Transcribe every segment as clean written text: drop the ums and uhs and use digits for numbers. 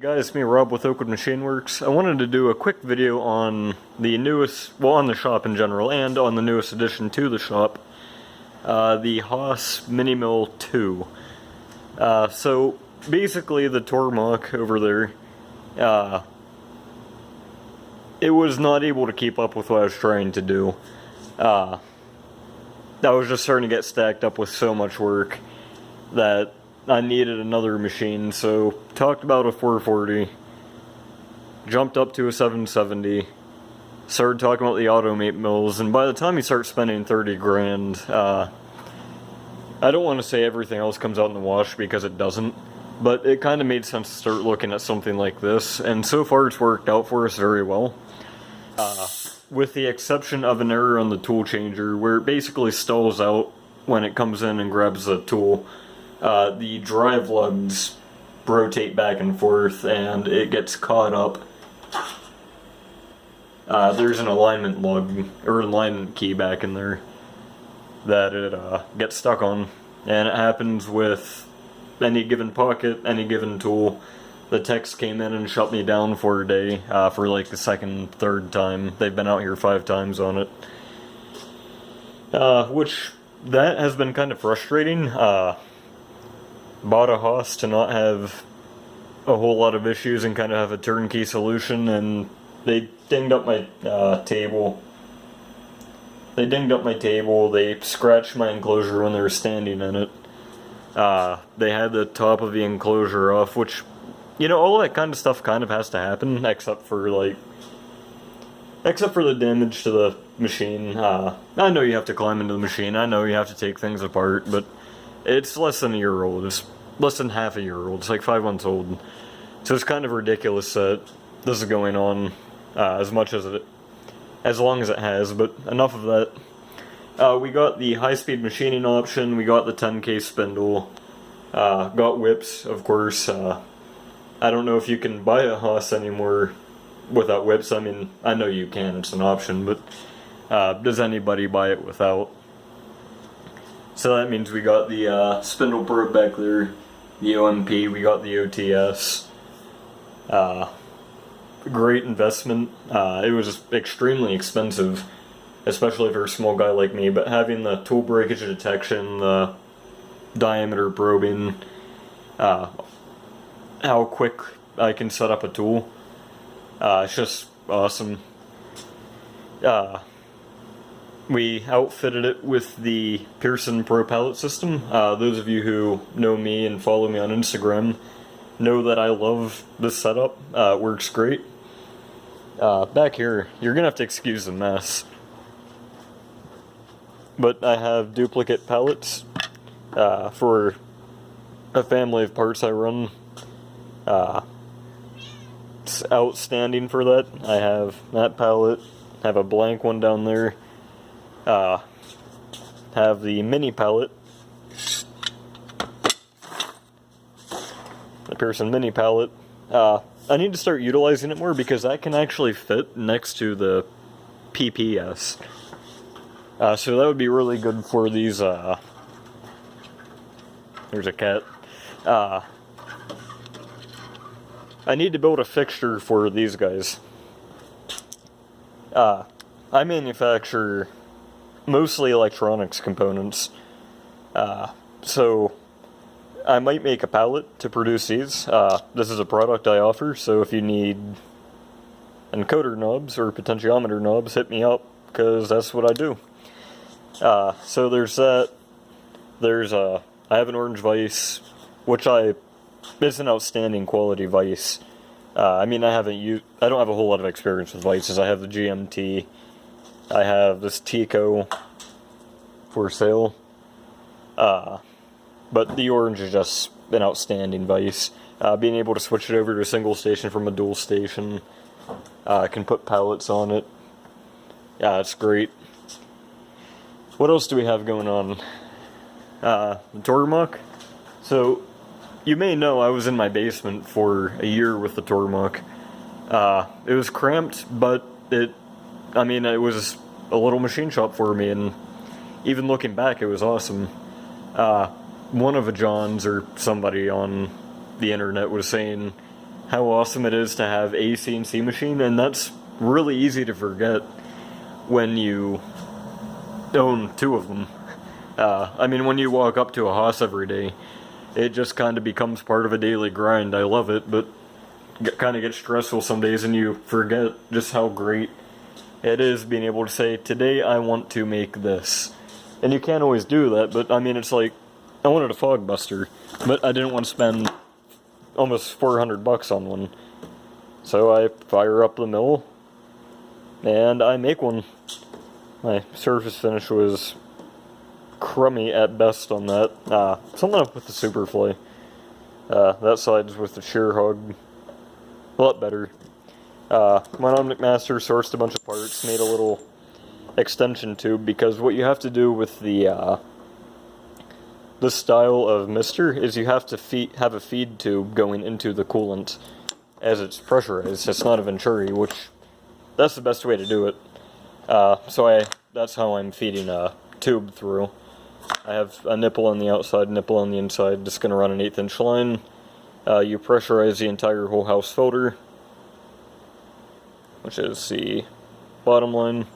Guys, me Rob with Oakwood Machine Works. I wanted to do a quick video on the newest, well, on the shop in general, and on the newest addition to the shop, the Haas Mini Mill 2. So basically the Tormach over there, it was not able to keep up with what I was trying to do. I was just starting to get stacked up with so much work that I needed another machine, so talked about a 440, jumped up to a 770, started talking about the Automate mills, and by the time you start spending 30 grand, I don't want to say everything else comes out in the wash, because it doesn't, but it kind of made sense to start looking at something like this, and so far it's worked out for us very well. With the exception of an error on the tool changer, where it basically stalls out when it comes in and grabs the tool. The drive lugs rotate back and forth and it gets caught up. There's an alignment lug, or alignment key back in there that it gets stuck on, and it happens with any given pocket, any given tool. The techs came in and shut me down for a day, for like the second, third time. They've been out here 5 times on it. Which, that has been kind of frustrating. Bought a Haas to not have a whole lot of issues and kind of have a turnkey solution, and they dinged up my table. They scratched my enclosure when they were standing in it. They had the top of the enclosure off, which, you know, all that kind of stuff kind of has to happen, except for the damage to the machine. I know you have to climb into the machine, I know you have to take things apart, but it's less than a year old. It's less than half a year old. It's like 5 months old. So it's kind of ridiculous that this is going on as long as it has, but enough of that. We got the high-speed machining option, we got the 10K spindle, got whips, of course. I don't know if you can buy a Haas anymore without whips. I mean, I know you can, it's an option, but does anybody buy it without? So that means we got the spindle probe back there, the OMP, we got the OTS. Great investment. It was extremely expensive, especially for a small guy like me, but having the tool breakage detection, the diameter probing, how quick I can set up a tool, it's just awesome. We outfitted it with the Pearson Pro Pallet System. Those of you who know me and follow me on Instagram know that I love this setup. It works great. Back here, you're gonna have to excuse the mess, but I have duplicate pallets for a family of parts I run. It's outstanding for that. I have that pallet, have a blank one down there. Have the mini pallet, the Pearson mini pallet. I need to start utilizing it more because that can actually fit next to the PPS. So that would be really good for these, there's a cat. I need to build a fixture for these guys. I manufacture mostly electronics components, so I might make a pallet to produce these. This is a product I offer, so if you need encoder knobs or potentiometer knobs, hit me up, because that's what I do. So there's that. I have an orange vise, which it's an outstanding quality vise. I mean, I don't have a whole lot of experience with vices. I have the GMT. I have this Tico for sale, but the orange is just an outstanding vise. Being able to switch it over to a single station from a dual station, I can put pallets on it. Yeah, it's great. What else do we have going on? The Tormach. So, you may know I was in my basement for a year with the Tormach. It was cramped, but it was a little machine shop for me, and even looking back, it was awesome. One of the Johns or somebody on the internet was saying how awesome it is to have a CNC machine, and that's really easy to forget when you own two of them. I mean, when you walk up to a Haas every day, it just kind of becomes part of a daily grind. I love it, but kind of gets stressful some days, and you forget just how great it is being able to say, today I want to make this. And you can't always do that, but I mean, it's like, I wanted a fog buster, but I didn't want to spend almost $400 on one. So I fire up the mill, and I make one. My surface finish was crummy at best on that. Something up with the Superfly. That side's with the shear hog. A lot better. My Omnic Master sourced a bunch of parts, made a little extension tube, because what you have to do with the this style of mister is you have to have a feed tube going into the coolant as it's pressurized. It's not a Venturi, which that's the best way to do it. So that's how I'm feeding a tube through. I have a nipple on the outside, nipple on the inside, just going to run an 1/8 inch line. You pressurize the entire whole house filter, which is the bottom line.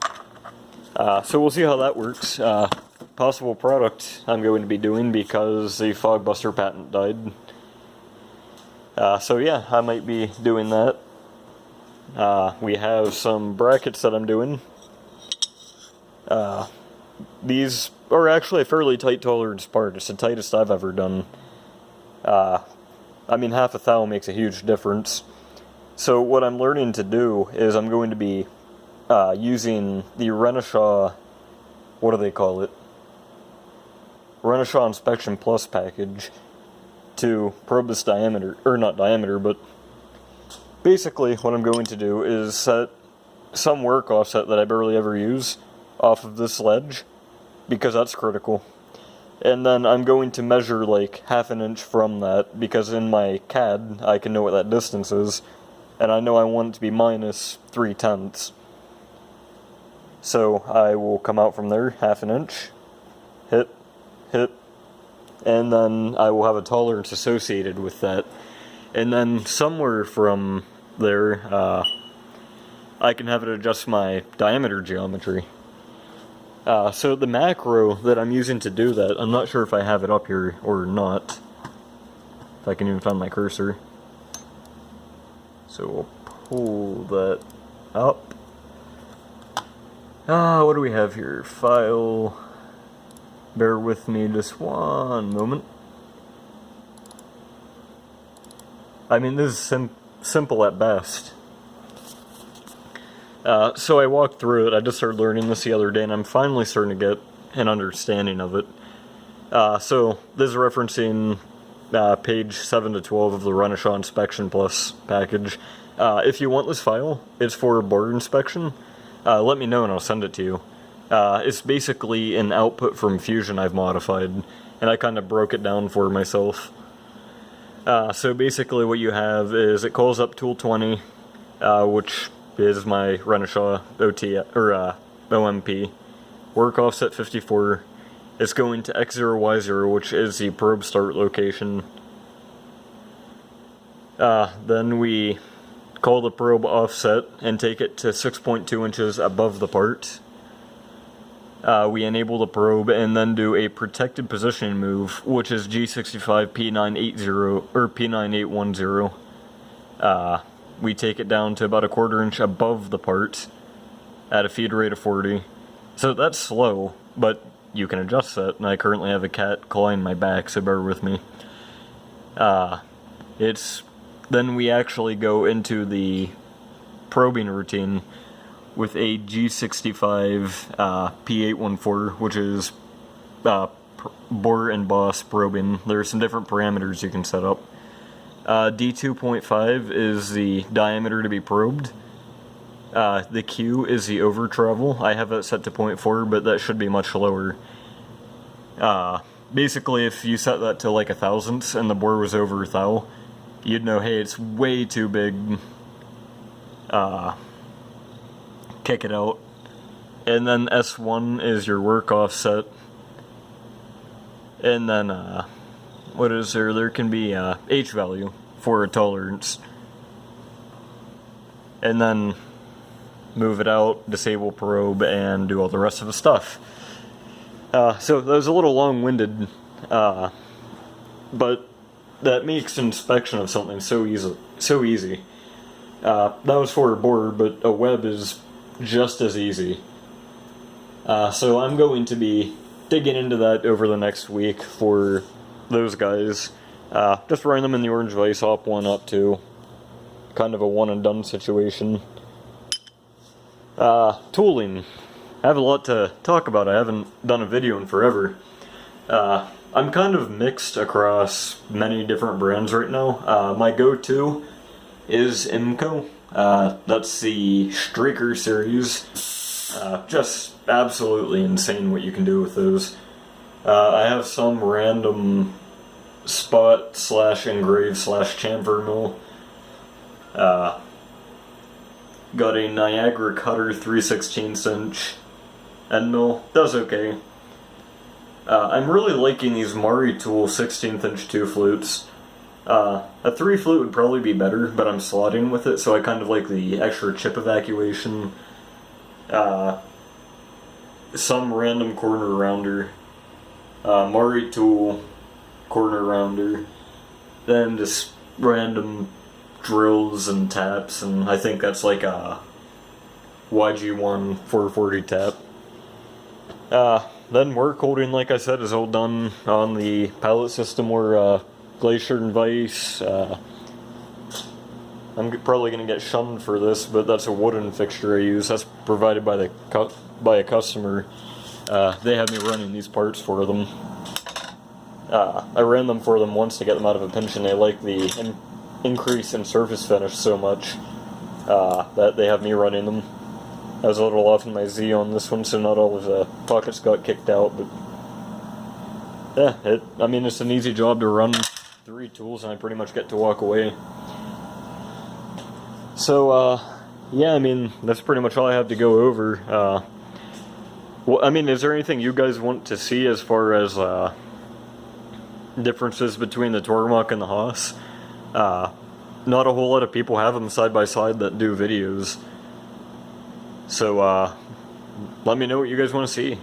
So we'll see how that works. Possible product I'm going to be doing because the Fogbuster patent died. So yeah, I might be doing that. We have some brackets that I'm doing. These are actually a fairly tight tolerance part. It's the tightest I've ever done. I mean, half a thou makes a huge difference. So what I'm learning to do is I'm going to be using the Renishaw, what do they call it? Renishaw Inspection Plus package to probe this diameter, or not diameter, but basically what I'm going to do is set some work offset that I barely ever use off of this ledge, because that's critical. And then I'm going to measure like 1/2 inch from that, because in my CAD I can know what that distance is, and I know I want it to be minus 3/10. So I will come out from there 1/2 inch, hit, and then I will have a tolerance associated with that. And then somewhere from there, I can have it adjust my diameter geometry. So the macro that I'm using to do that, I'm not sure if I have it up here or not. If I can even find my cursor. So we'll pull that up. What do we have here? File. Bear with me just one moment. I mean, this is simple at best. So I walked through it. I just started learning this the other day, and I'm finally starting to get an understanding of it. So this is referencing page 7 to 12 of the Renishaw Inspection Plus package. If you want this file, it's for board inspection. Let me know and I'll send it to you. It's basically an output from Fusion I've modified, and I kind of broke it down for myself. So basically what you have is it calls up tool 20, which is my Renishaw OMP. Work offset 54. It's going to X0, Y0, which is the probe start location. Then we call the probe offset and take it to 6.2 inches above the part. We enable the probe and then do a protected positioning move, which is G65 P980 or P9810. We take it down to about 1/4 inch above the part at a feed rate of 40. So that's slow, but you can adjust that, and I currently have a cat clawing my back, so bear with me. Then we actually go into the probing routine with a G65 P814, which is bore and boss probing. There are some different parameters you can set up. D2.5 is the diameter to be probed. The Q is the over travel. I have that set to 0.4, but that should be much lower. Basically, if you set that to like 1,000th and the bore was over 1 thou, you'd know, hey, it's way too big. Kick it out. And then S1 is your work offset. And then, what is there? There can be H value for a tolerance. and then move it out, disable probe, and do all the rest of the stuff. So that was a little long-winded, but that makes inspection of something so easy. That was for a board, but a web is just as easy. So I'm going to be digging into that over the next week for those guys. Just running them in the orange vise, op 1, op 2. Kind of a one and done situation. Tooling. I have a lot to talk about. I haven't done a video in forever. I'm kind of mixed across many different brands right now. My go-to is Imco. That's the Straker series. Just absolutely insane what you can do with those. I have some random spot / engrave / chamfer mill. Got a Niagara Cutter 3/16 inch end mill. Does okay. I'm really liking these Mari Tool 16th inch 2 flutes. A 3 flute would probably be better, but I'm slotting with it, so I kind of like the extra chip evacuation. Some random corner rounder. Mari Tool corner rounder. Then just random drills and taps, and I think that's like a YG1 440 tap. Then work holding, like I said, is all done on the pallet system or Glacier and Vise. I'm probably going to get shunned for this, but that's a wooden fixture I use. That's provided by by a customer. They have me running these parts for them. I ran them for them once to get them out of a pinch, and they like the increase in surface finish so much that they have me running them. I was a little off in my Z on this one, so not all of the pockets got kicked out, but yeah, I mean, it's an easy job to run 3 tools, and I pretty much get to walk away. So, yeah, I mean, that's pretty much all I have to go over. Well, I mean, is there anything you guys want to see as far as differences between the Tormach and the Haas? Not a whole lot of people have them side by side that do videos. So, let me know what you guys want to see.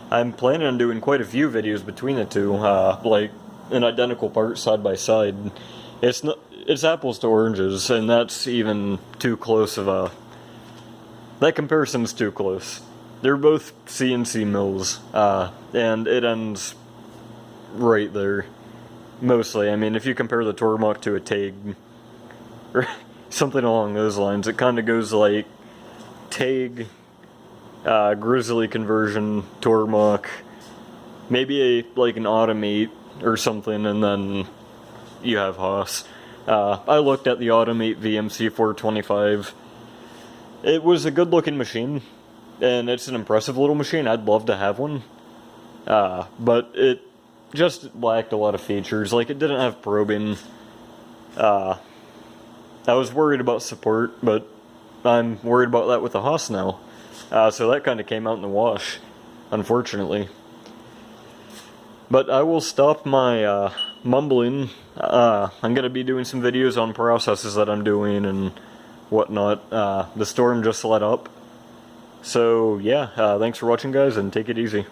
I'm planning on doing quite a few videos between the two, like an identical part side by side. It's apples to oranges, and that's even too close of a... That comparison's too close. They're both CNC mills, and it ends right there. Mostly. I mean, if you compare the Tormach to a Tag, or something along those lines, it kind of goes like Tag, Grizzly conversion, Tormach, maybe like an Automate or something, and then you have Haas. I looked at the Automate VMC 425. It was a good looking machine, and it's an impressive little machine. I'd love to have one, but it just lacked a lot of features. Like, it didn't have probing. I was worried about support, but I'm worried about that with the Haas now. So that kind of came out in the wash, unfortunately. But I will stop my mumbling. I'm going to be doing some videos on processes that I'm doing and whatnot. The storm just let up. So yeah, thanks for watching, guys, and take it easy.